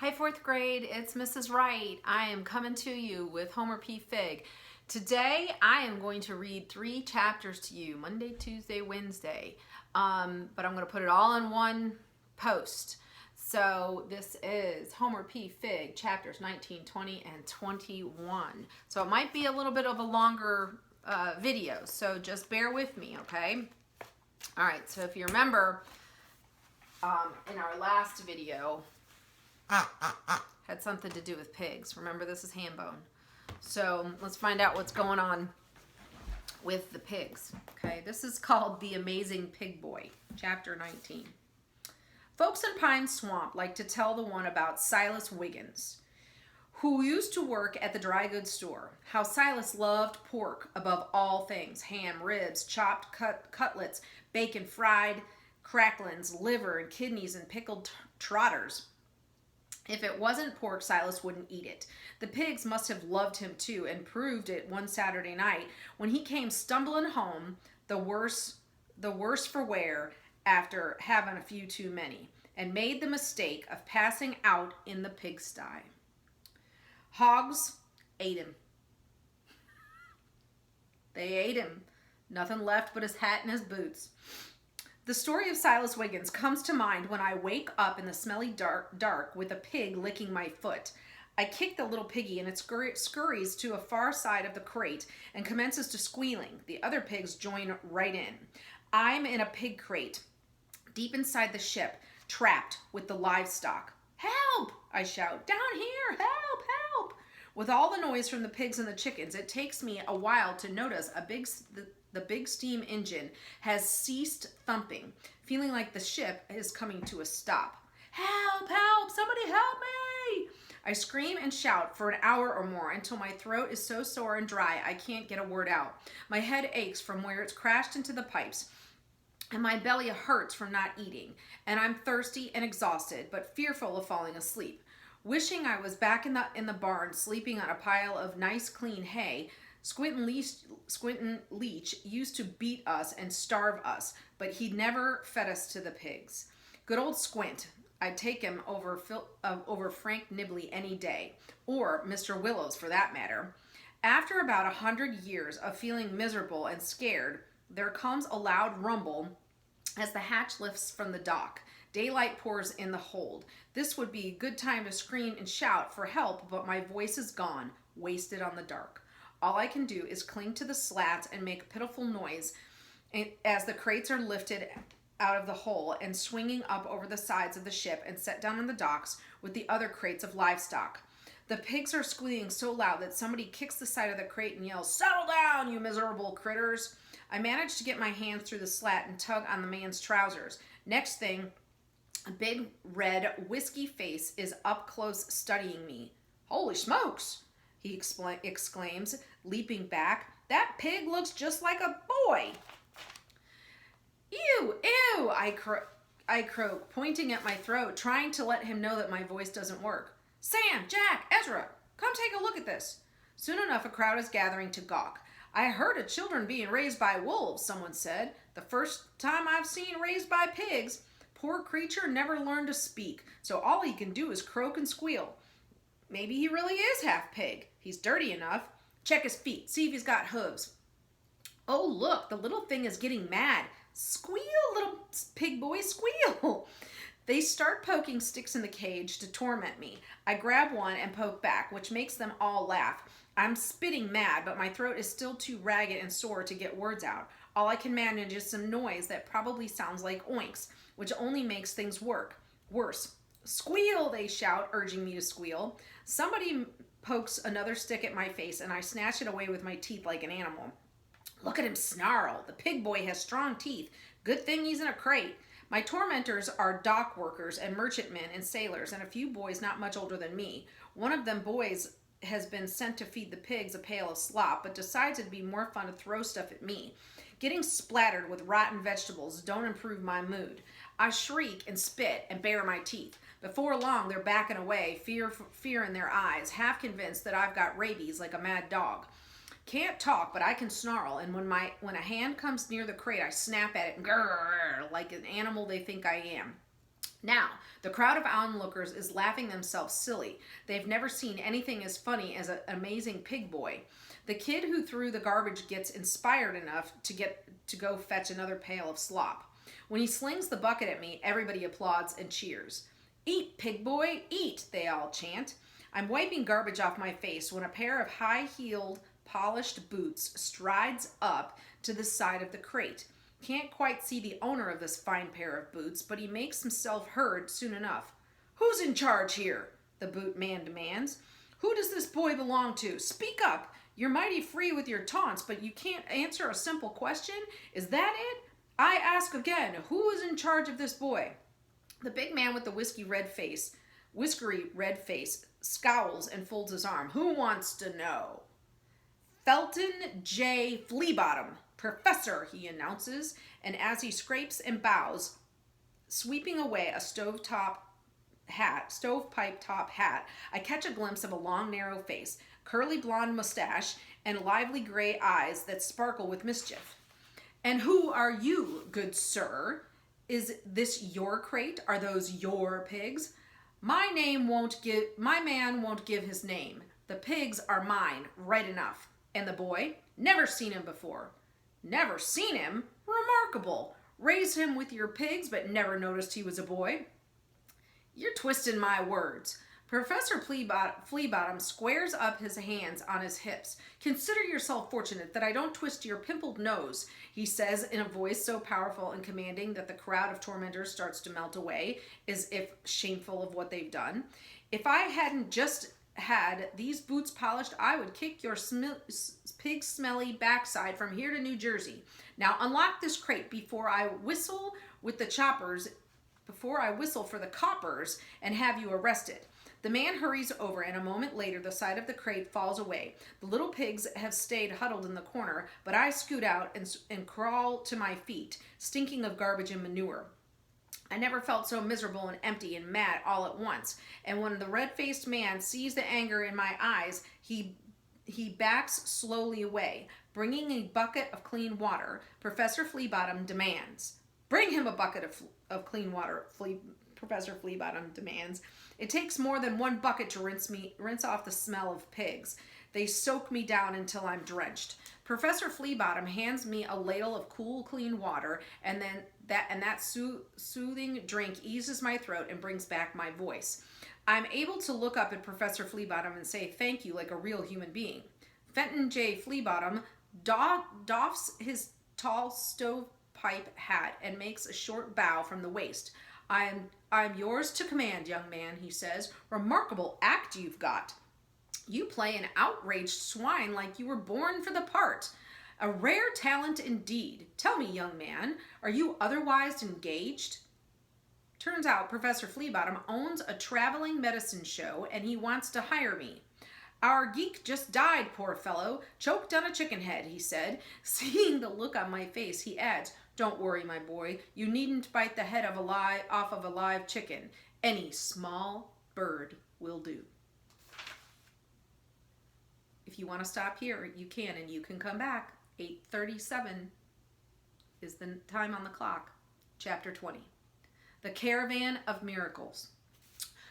Hi, fourth grade. It's Mrs. Wright. I am coming to you with Homer P. Figg. Today, I am going to read 3 chapters to you, Monday, Tuesday, Wednesday. But I'm going to put it all in one post. So this is Homer P. Figg, chapters 19, 20, and 21. So it might be a little bit of a longer video, so just bear with me, okay? All right, so if you remember, in our last video, had something to do with pigs. Remember, this is Hambone. So let's find out what's going on with the pigs. Okay, this is called The Amazing Pig Boy, chapter 19. Folks in Pine Swamp like to tell the one about Silas Wiggins, who used to work at the dry goods store. How Silas loved pork above all things: ham, ribs, chopped cutlets, bacon, fried cracklins, liver and kidneys, and pickled trotters. If it wasn't pork, Silas wouldn't eat it. The pigs must have loved him too, and proved it one Saturday night when he came stumbling home, the worse for wear after having a few too many, and made the mistake of passing out in the pigsty. Hogs ate him. They ate him. Nothing left but his hat and his boots. The story of Silas Wiggins comes to mind when I wake up in the smelly dark with a pig licking my foot. I kick the little piggy and it scurries to a far side of the crate and commences to squealing. The other pigs join right in. I'm in a pig crate, deep inside the ship, trapped with the livestock. "Help!" I shout. "Down here! Help! Help!" With all the noise from the pigs and the chickens, it takes me a while to notice the big steam engine has ceased thumping, feeling like the ship is coming to a stop. "Help! Help! Somebody help me!" I scream and shout for an hour or more until my throat is so sore and dry I can't get a word out. My head aches from where it's crashed into the pipes, and my belly hurts from not eating, and I'm thirsty and exhausted, but fearful of falling asleep. Wishing I was back in the barn, sleeping on a pile of nice clean hay. Squintin' Leach used to beat us and starve us, but he never fed us to the pigs. Good old Squint. I'd take him over Frank Nibley any day, or Mr. Willows for that matter. After about 100 years of feeling miserable and scared, there comes a loud rumble as the hatch lifts from the dock. Daylight pours in the hold. This would be a good time to scream and shout for help, but my voice is gone, wasted on the dark. All I can do is cling to the slats and make a pitiful noise as the crates are lifted out of the hole and swinging up over the sides of the ship and set down on the docks with the other crates of livestock. The pigs are squealing so loud that somebody kicks the side of the crate and yells, "Settle down, you miserable critters." I manage to get my hands through the slat and tug on the man's trousers. Next thing, a big red whiskey face is up close studying me. "Holy smokes!" he exclaims, leaping back. "That pig looks just like a boy." "Ew, ew," I croak, pointing at my throat, trying to let him know that my voice doesn't work. "Sam, Jack, Ezra, come take a look at this." Soon enough, a crowd is gathering to gawk. "I heard of children being raised by wolves," someone said. "The first time I've seen raised by pigs. Poor creature never learned to speak, so all he can do is croak and squeal. Maybe he really is half pig. He's dirty enough. Check his feet, see if he's got hooves. Oh, look, the little thing is getting mad. Squeal, little pig boy, squeal." They start poking sticks in the cage to torment me. I grab one and poke back, which makes them all laugh. I'm spitting mad, but my throat is still too ragged and sore to get words out. All I can manage is some noise that probably sounds like oinks, which only makes things worse. "Squeal," they shout, urging me to squeal. Somebody pokes another stick at my face, and I snatch it away with my teeth like an animal. Look at him snarl. The pig boy has strong teeth. Good thing he's in a crate. My tormentors are dock workers and merchantmen and sailors, and a few boys not much older than me. One of them boys has been sent to feed the pigs a pail of slop, but decides it'd be more fun to throw stuff at me. Getting splattered with rotten vegetables don't improve my mood. I shriek and spit and bare my teeth. Before long, they're backing away, fear in their eyes, half convinced that I've got rabies like a mad dog. Can't talk, but I can snarl, and when a hand comes near the crate, I snap at it and grrr, like an animal they think I am. Now, the crowd of onlookers is laughing themselves silly. They've never seen anything as funny as an amazing pig boy. The kid who threw the garbage gets inspired enough to go fetch another pail of slop. When he slings the bucket at me, everybody applauds and cheers. "Eat, pig boy, eat," they all chant. I'm wiping garbage off my face when a pair of high-heeled, polished boots strides up to the side of the crate. Can't quite see the owner of this fine pair of boots, but he makes himself heard soon enough. "Who's in charge here?" the boot man demands. "Who does this boy belong to? Speak up. You're mighty free with your taunts, but you can't answer a simple question? Is that it? I ask again, who is in charge of this boy?" The big man with the whiskery red face, scowls and folds his arm. "Who wants to know?" "Felton J. Flea Bottom, Professor," he announces, and as he scrapes and bows, sweeping away a stovepipe top hat, I catch a glimpse of a long, narrow face, curly blonde mustache, and lively gray eyes that sparkle with mischief. "And who are you, good sir? Is this your crate? Are those your pigs?" My man won't give his name. The pigs are mine, right enough. And the boy? Never seen him before." "Never seen him? Remarkable. Raised him with your pigs, but never noticed he was a boy." "You're twisting my words." Professor Flea Bottom squares up his hands on his hips. "Consider yourself fortunate that I don't twist your pimpled nose," he says in a voice so powerful and commanding that the crowd of tormentors starts to melt away, as if shameful of what they've done. "If I hadn't just had these boots polished, I would kick your pig-smelly backside from here to New Jersey. Now unlock this crate before I whistle for the coppers and have you arrested." The man hurries over, and a moment later the side of the crate falls away. The little pigs have stayed huddled in the corner, but I scoot out and crawl to my feet, stinking of garbage and manure. I never felt so miserable and empty and mad all at once, and when the red-faced man sees the anger in my eyes, he backs slowly away. Bringing a bucket of clean water, Professor Flea Bottom demands. "Bring him a bucket of clean water," Professor Flea Bottom demands. "It takes more than one bucket to rinse off the smell of pigs. They soak me down until I'm drenched." Professor Flea Bottom hands me a ladle of cool, clean water, and that soothing drink eases my throat and brings back my voice. I'm able to look up at Professor Flea Bottom and say thank you like a real human being. Fenton J. Flea Bottom doffs his tall stovepipe hat and makes a short bow from the waist. I'm yours to command, young man," he says. "Remarkable act you've got. You play an outraged swine like you were born for the part. A rare talent indeed. Tell me, young man, are you otherwise engaged?" Turns out Professor Flea Bottom owns a traveling medicine show and he wants to hire me. "Our geek just died, poor fellow. Choked on a chicken head," he said. Seeing the look on my face, he adds, "Don't worry, my boy. You needn't bite the head off of a live chicken. Any small bird will do." If you want to stop here, you can, and you can come back. 8:37 is the time on the clock. Chapter 20. The Caravan of Miracles.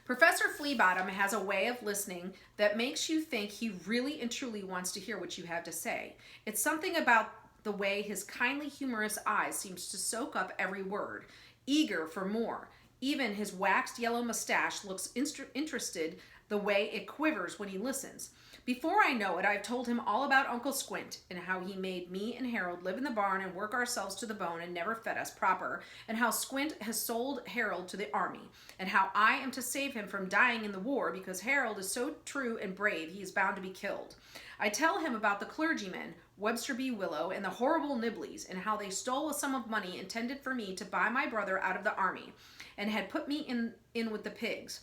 Professor Flea Bottom has a way of listening that makes you think he really and truly wants to hear what you have to say. It's something about the way his kindly, humorous eyes seems to soak up every word, eager for more. Even his waxed yellow mustache looks interested the way it quivers when he listens. Before I know it, I've told him all about Uncle Squint and how he made me and Harold live in the barn and work ourselves to the bone and never fed us proper, and how Squint has sold Harold to the army, and how I am to save him from dying in the war because Harold is so true and brave he is bound to be killed. I tell him about the clergymen, Webster B. Willow, and the horrible Nibleys, and how they stole a sum of money intended for me to buy my brother out of the army, and had put me in with the pigs.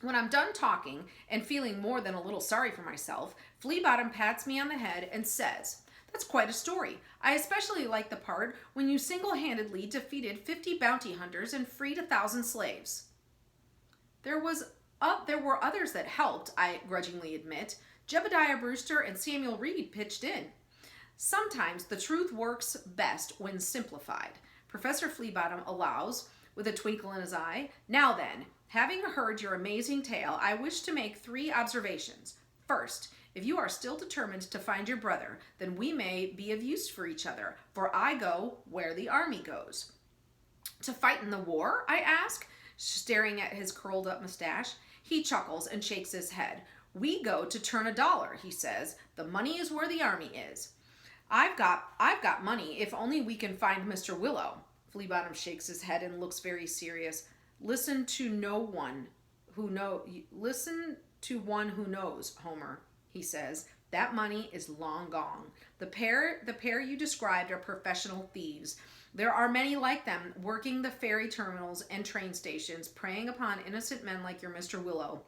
When I'm done talking and feeling more than a little sorry for myself, Flea Bottom pats me on the head and says, "That's quite a story. I especially like the part when you single-handedly defeated 50 bounty hunters and freed 1,000 slaves." There were others that helped, I grudgingly admit. Jebediah Brewster and Samuel Reed pitched in. Sometimes the truth works best when simplified, Professor Flea Bottom allows. with a twinkle in his eye. Now then, having heard your amazing tale, I wish to make 3 observations. First, if you are still determined to find your brother, then we may be of use for each other, for I go where the army goes. To fight in the war? I ask, staring at his curled up mustache. He chuckles and shakes his head. We go to turn $1, he says. The money is where the army is. I've got money if only we can find Mr. Willow. Flea Bottom shakes his head and looks very serious. Listen to one who knows, Homer, he says. That money is long gone. The pair you described are professional thieves. There are many like them working the ferry terminals and train stations, preying upon innocent men like your Mr. Willow.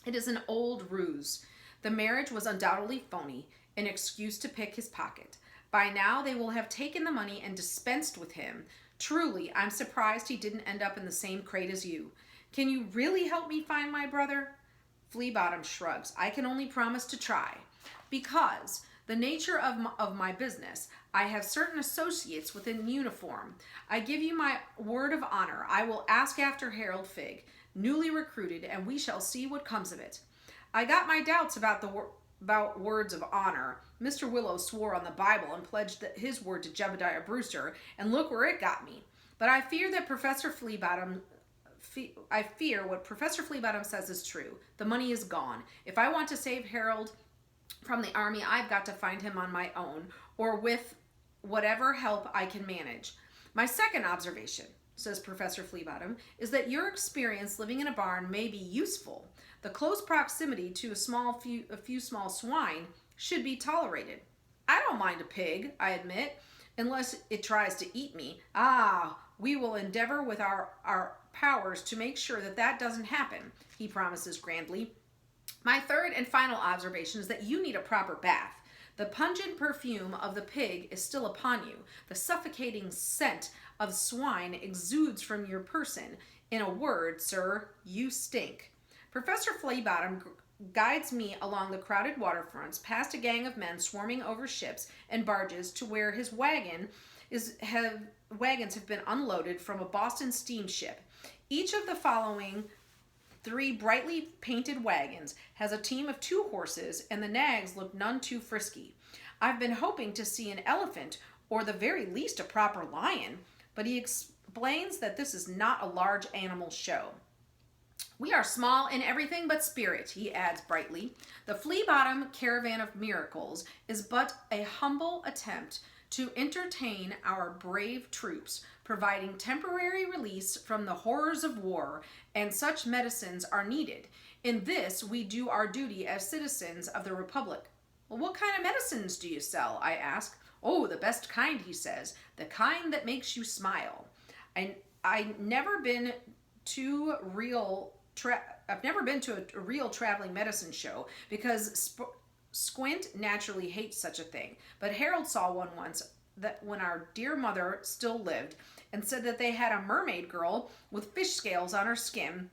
It is an old ruse. The marriage was undoubtedly phony, an excuse to pick his pocket. By now they will have taken the money and dispensed with him. Truly, I'm surprised he didn't end up in the same crate as you. Can you really help me find my brother? Flea Bottom shrugs. I can only promise to try. Because the nature of my business, I have certain associates within uniform. I give you my word of honor. I will ask after Harold Figg, newly recruited, and we shall see what comes of it. I got my doubts about words of honor. Mr. Willow swore on the Bible and pledged his word to Jebediah Brewster, and look where it got me. But I fear what Professor Flea Bottom says is true. The money is gone. If I want to save Harold from the army, I've got to find him on my own, or with whatever help I can manage. My second observation, says Professor Flea Bottom, is that your experience living in a barn may be useful. The close proximity to a few small swine should be tolerated. I don't mind a pig, I admit, unless it tries to eat me. We will endeavor with our powers to make sure that doesn't happen, he promises grandly. My third and final observation is that you need a proper bath. The pungent perfume of the pig is still upon you. The suffocating scent of swine exudes from your person. In a word, sir, you stink. Professor Flea Bottom guides me along the crowded waterfronts, past a gang of men swarming over ships and barges to where his wagons have been unloaded from a Boston steamship. Each of the following 3 brightly painted wagons has a team of 2 horses, and the nags look none too frisky. I've been hoping to see an elephant, or the very least a proper lion, but he explains that this is not a large animal show. We are small in everything but spirit, he adds brightly. The Flea Bottom Caravan of Miracles is but a humble attempt to entertain our brave troops, providing temporary release from the horrors of war, and such medicines are needed. In this, we do our duty as citizens of the Republic. Well, what kind of medicines do you sell? I ask. Oh, the best kind, he says. The kind that makes you smile. I've never been to a real traveling medicine show because Squint naturally hates such a thing. But Harold saw one once that when our dear mother still lived, and said that they had a mermaid girl with fish scales on her skin,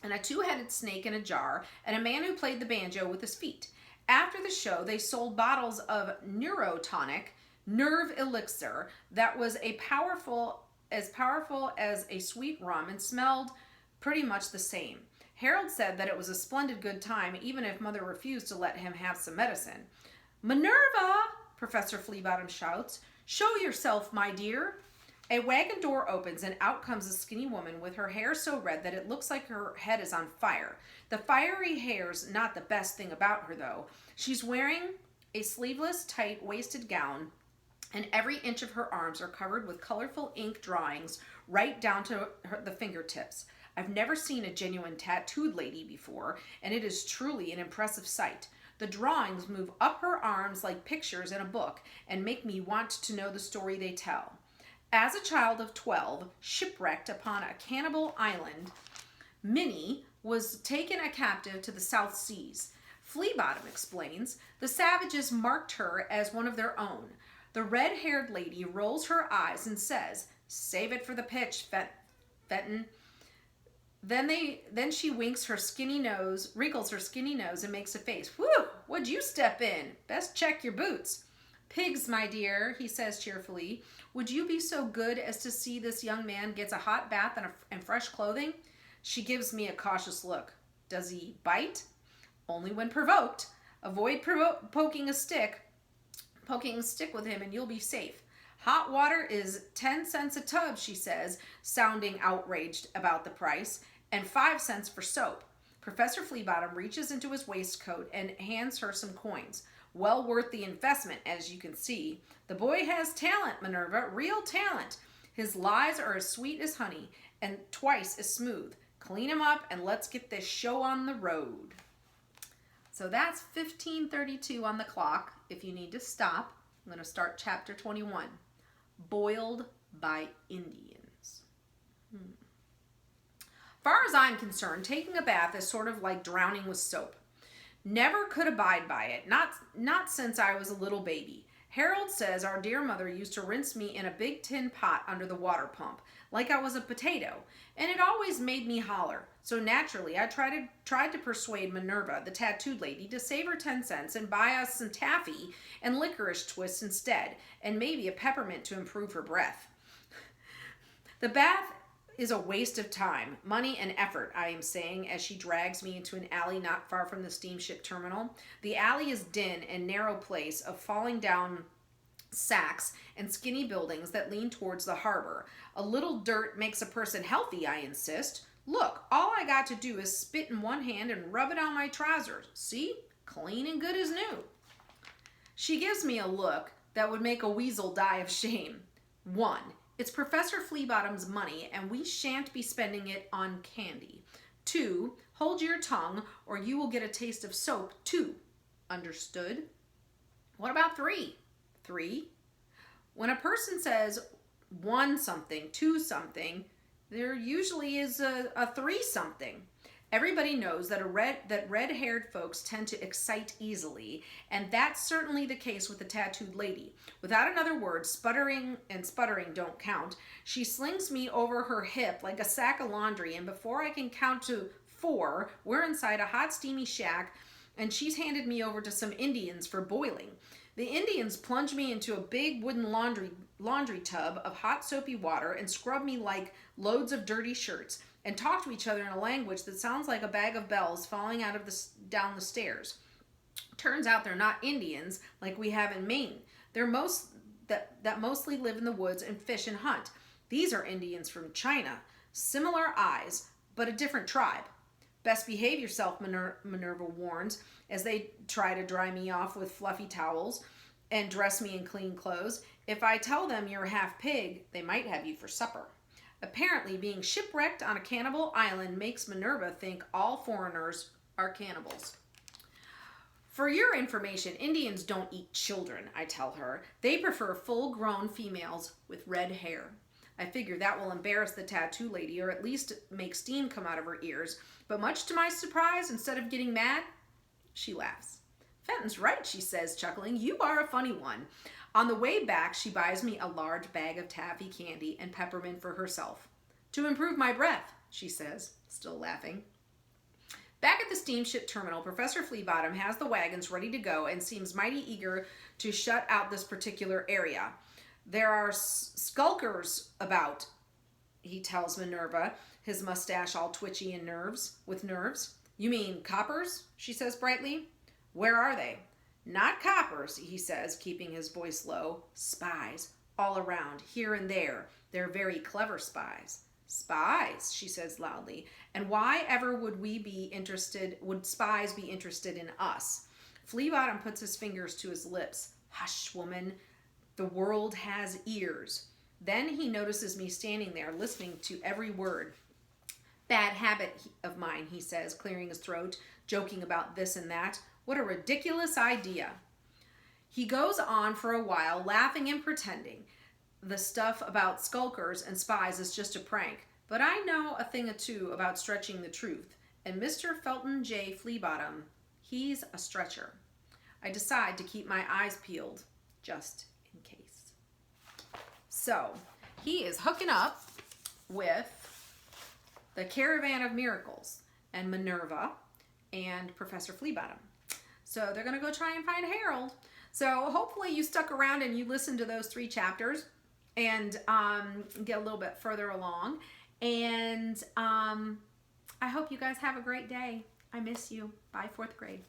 and a 2-headed snake in a jar, and a man who played the banjo with his feet. After the show, they sold bottles of neurotonic nerve elixir that was as powerful as a sweet rum and smelled pretty much the same. Harold said that it was a splendid good time, even if Mother refused to let him have some medicine. Minerva, Professor Flea Bottom shouts. Show yourself, my dear. A wagon door opens and out comes a skinny woman with her hair so red that it looks like her head is on fire. The fiery hair's not the best thing about her, though. She's wearing a sleeveless, tight-waisted gown, and every inch of her arms are covered with colorful ink drawings right down to the fingertips. I've never seen a genuine tattooed lady before, and it is truly an impressive sight. The drawings move up her arms like pictures in a book and make me want to know the story they tell. As a child of 12, shipwrecked upon a cannibal island, Minnie was taken a captive to the South Seas. Flea Bottom explains, the savages marked her as one of their own. The red-haired lady rolls her eyes and says, "Save it for the pitch, Fenton." Then she wrinkles her skinny nose, and makes a face. "Whew, what'd you step in? Best check your boots." Pigs, my dear, he says cheerfully. Would you be so good as to see this young man gets a hot bath and fresh clothing? She gives me a cautious look. Does he bite? Only when provoked. Avoid poking a stick with him and you'll be safe. Hot water is 10 cents a tub, she says, sounding outraged about the price, and 5 cents for soap. Professor Flea Bottom reaches into his waistcoat and hands her some coins. Well worth the investment, as you can see. The boy has talent, Minerva, real talent. His lies are as sweet as honey and twice as smooth. Clean him up and let's get this show on the road. So that's 15:32 on the clock. If you need to stop, I'm going to start chapter 21. Boiled by Indians. Far as I'm concerned, taking a bath is sort of like drowning with soap. Never could abide by it, not since I was a little baby. Harold says our dear mother used to rinse me in a big tin pot under the water pump, like I was a potato, and it always made me holler. So naturally, I tried to persuade Minerva, the tattooed lady, to save her 10 cents and buy us some taffy and licorice twists instead, and maybe a peppermint to improve her breath. The bath is a waste of time, money, and effort, I am saying, as she drags me into an alley not far from the steamship terminal. The alley is dim and narrow place of falling down sacks and skinny buildings that lean towards the harbor. A little dirt makes a person healthy, I insist. Look, all I got to do is spit in one hand and rub it on my trousers. See? Clean and good as new. She gives me a look that would make a weasel die of shame. 1. It's Professor Flea Bottom's money, and we shan't be spending it on candy. 2. Hold your tongue, or you will get a taste of soap, too. Understood? What about 3? 3. When a person says 1 something, 2 something, there usually is a 3 something. Everybody knows that red-haired folks tend to excite easily, and that's certainly the case with the tattooed lady. Without another word, sputtering don't count. She slings me over her hip like a sack of laundry, and before I can count to 4, we're inside a hot, steamy shack, and she's handed me over to some Indians for boiling. The Indians plunge me into a big wooden laundry tub of hot, soapy water and scrub me like loads of dirty shirts, and talk to each other in a language that sounds like a bag of bells falling out of down the stairs. Turns out they're not Indians like we have in Maine. They're that mostly live in the woods and fish and hunt. These are Indians from China. Similar eyes, but a different tribe. Best behave yourself, Minerva warns, as they try to dry me off with fluffy towels and dress me in clean clothes. If I tell them you're half pig, they might have you for supper. Apparently, being shipwrecked on a cannibal island makes Minerva think all foreigners are cannibals. For your information, Indians don't eat children, I tell her. They prefer full-grown females with red hair. I figure that will embarrass the tattoo lady, or at least make steam come out of her ears. But much to my surprise, instead of getting mad, she laughs. Fenton's right, she says, chuckling. You are a funny one. On the way back, she buys me a large bag of taffy candy and peppermint for herself. To improve my breath, she says, still laughing. Back at the steamship terminal, Professor Flea Bottom has the wagons ready to go and seems mighty eager to shut out this particular area. There are skulkers about, he tells Minerva, his mustache all twitchy and with nerves. You mean coppers? She says brightly. Where are they? Not coppers, he says, keeping his voice low. Spies, all around, here and there. They're very clever spies. Spies, she says loudly. And why ever would spies be interested in us? Flea Bottom puts his fingers to his lips. Hush, woman. The world has ears. Then he notices me standing there, listening to every word. Bad habit of mine, he says, clearing his throat, joking about this and that. What a ridiculous idea. He goes on for a while, laughing and pretending. The stuff about skulkers and spies is just a prank, but I know a thing or two about stretching the truth, and Mr. Felton J. Flea Bottom, he's a stretcher. I decide to keep my eyes peeled, just in case. So, he is hooking up with the Caravan of Miracles and Minerva and Professor Flea Bottom. So they're going to go try and find Harold. So hopefully you stuck around and you listened to those 3 chapters and get a little bit further along. And I hope you guys have a great day. I miss you. Bye, 4th grade.